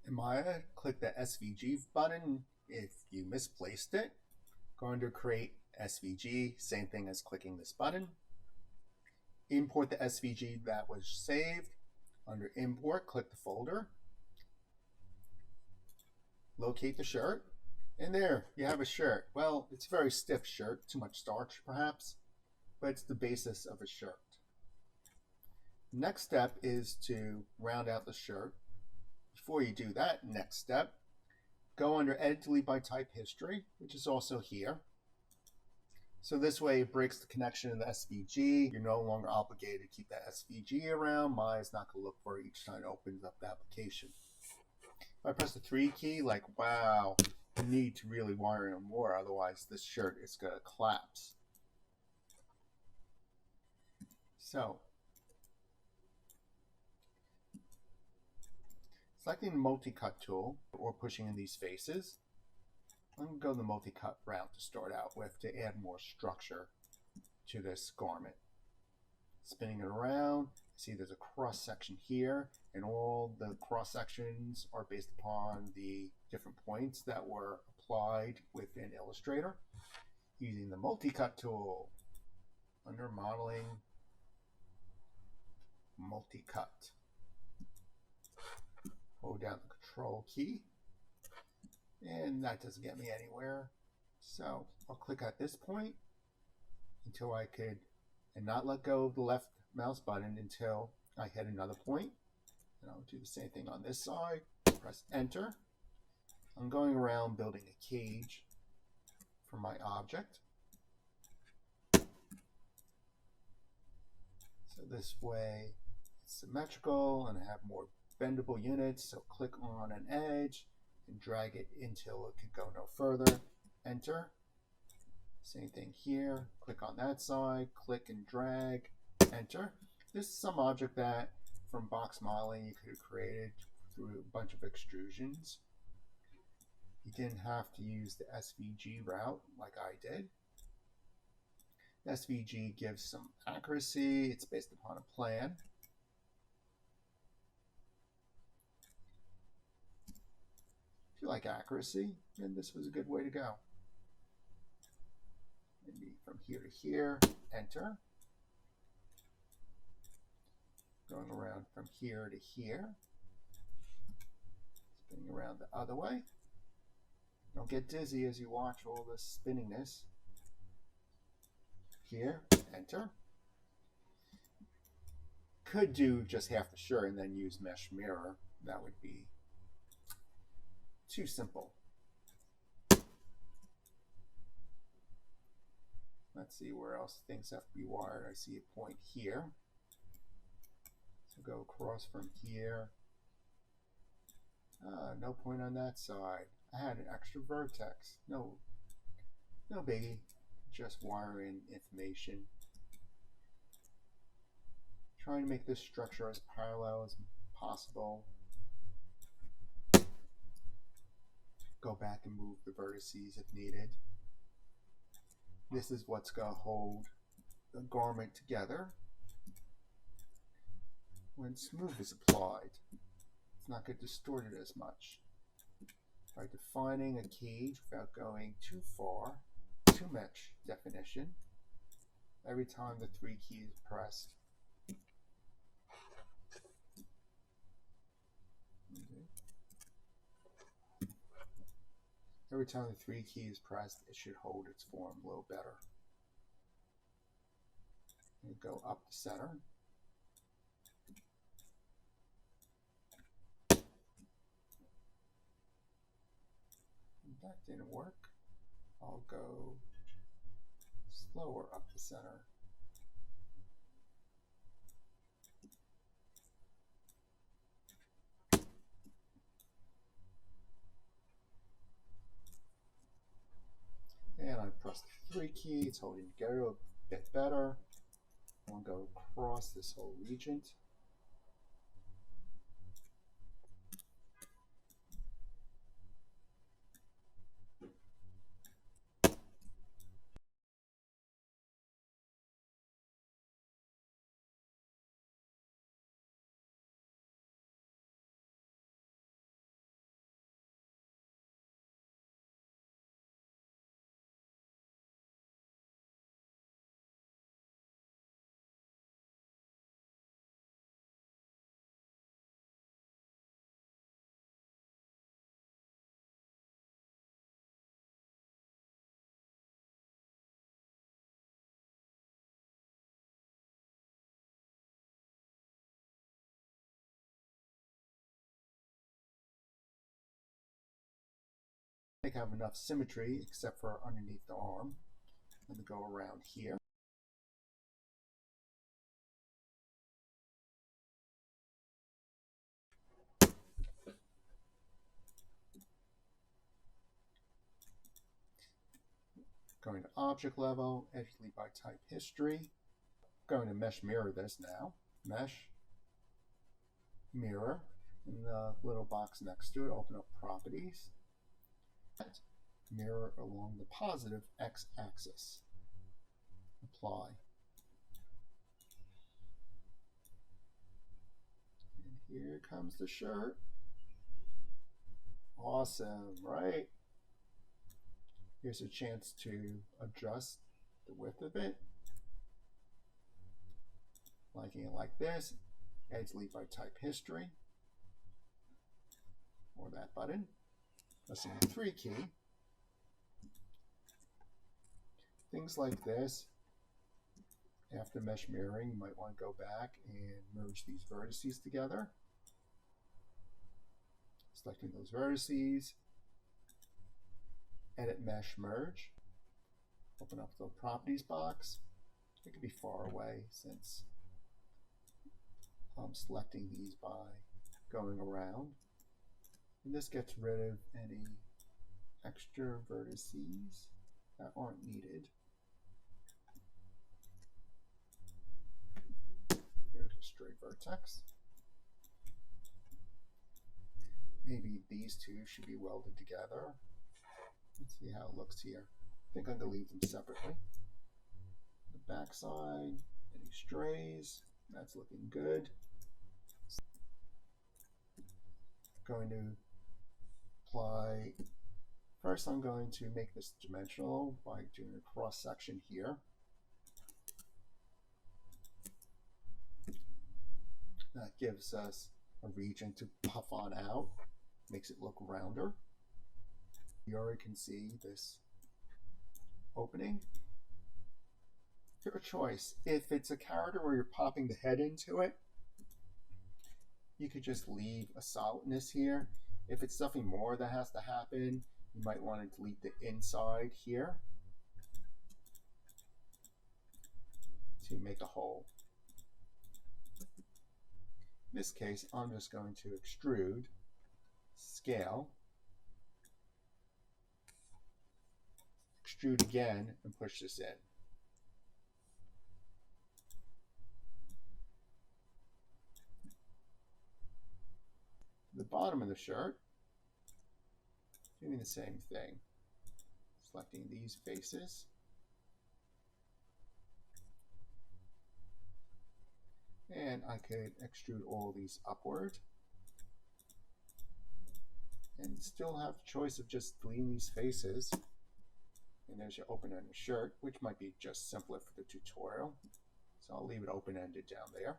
In Maya, click the SVG button if you misplaced it. Go under Create SVG, same thing as clicking this button. Import the SVG that was saved. Under Import, click the folder. Locate the shirt. And there, you have a shirt. Well, it's a very stiff shirt, too much starch perhaps, but it's the basis of a shirt. Next step is to round out the shirt. Before you do that, next step, go under Edit Delete by Type History, which is also here. So this way it breaks the connection in the SVG. You're no longer obligated to keep that SVG around. Maya's not going to look for it each time it opens up the application. If I press the 3 key, like, wow, I need to really wire in more, otherwise this shirt is going to collapse. So, selecting the multi-cut tool or pushing in these faces, I'm going to go the multi-cut route to start out with to add more structure to this garment. Spinning it around, see there's a cross section here, and all the cross sections are based upon the different points that were applied within Illustrator. Using the multi-cut tool under Modeling, Multi-cut. Hold down the Control key, and that doesn't get me anywhere. So I'll click at this point until I could, and not let go of the left mouse button until I hit another point. And I'll do the same thing on this side. Press Enter. I'm going around building a cage for my object. So this way it's symmetrical and I have more bendable units. So click on an edge and drag it until it could go no further. Enter. Same thing here. Click on that side, click and drag, enter. This is some object that from box modeling you could have created through a bunch of extrusions. You didn't have to use the SVG route like I did. SVG gives some accuracy. It's based upon a plan. If you like accuracy, then this was a good way to go. Maybe from here to here, enter. Going around from here to here. Spinning around the other way. Don't get dizzy as you watch all this spinningness. Here, enter. Could do just half the shirt and then use mesh mirror. That would be too simple. Let's see where else things have to be wired. I see a point here. So go across from here. No point on that side. I had an extra vertex. No biggie. Just wiring information. Trying to make this structure as parallel as possible. Go back and move the vertices if needed. This is what's going to hold the garment together when smooth is applied. It's not going to distort it as much. By defining a cage without going too far, too much definition, every time the 3 key is pressed. Every time the 3 key is pressed, it should hold its form a little better. And go up the center. That didn't work. I'll go slower up the center. And I press the 3 key, it's holding together a bit better. I'll go across this whole region. I have enough symmetry except for underneath the arm. Let me go around here. Going to object level, edge delete by type history. Going to mesh mirror this now. Mesh, mirror, in the little box next to it, open up properties. Mirror along the positive x-axis. Apply. And here comes the shirt. Awesome, right? Here's a chance to adjust the width of it. Liking it like this. Edge delete by type history. Or that button. Pressing the 3 key. Things like this. After mesh mirroring, you might want to go back and merge these vertices together. Selecting those vertices. Edit mesh merge. Open up the properties box. It could be far away since I'm selecting these by going around. And this gets rid of any extra vertices that aren't needed. Here's a straight vertex. Maybe these two should be welded together. Let's see how it looks here. I think I'm going to leave them separately. The back side, any strays, that's looking good. Going to apply, first I'm going to make this dimensional by doing a cross section here. That gives us a region to puff on out, makes it look rounder. You already can see this opening. Your choice. If it's a character where you're popping the head into it, you could just leave a solidness here. If it's something more that has to happen, you might want to delete the inside here to make a hole. In this case, I'm just going to extrude, scale, extrude again, and push this in. The bottom of the shirt, doing the same thing. Selecting these faces. And I could extrude all these upward. And still have the choice of just deleting these faces. And there's your open-ended shirt, which might be just simpler for the tutorial. So I'll leave it open-ended down there.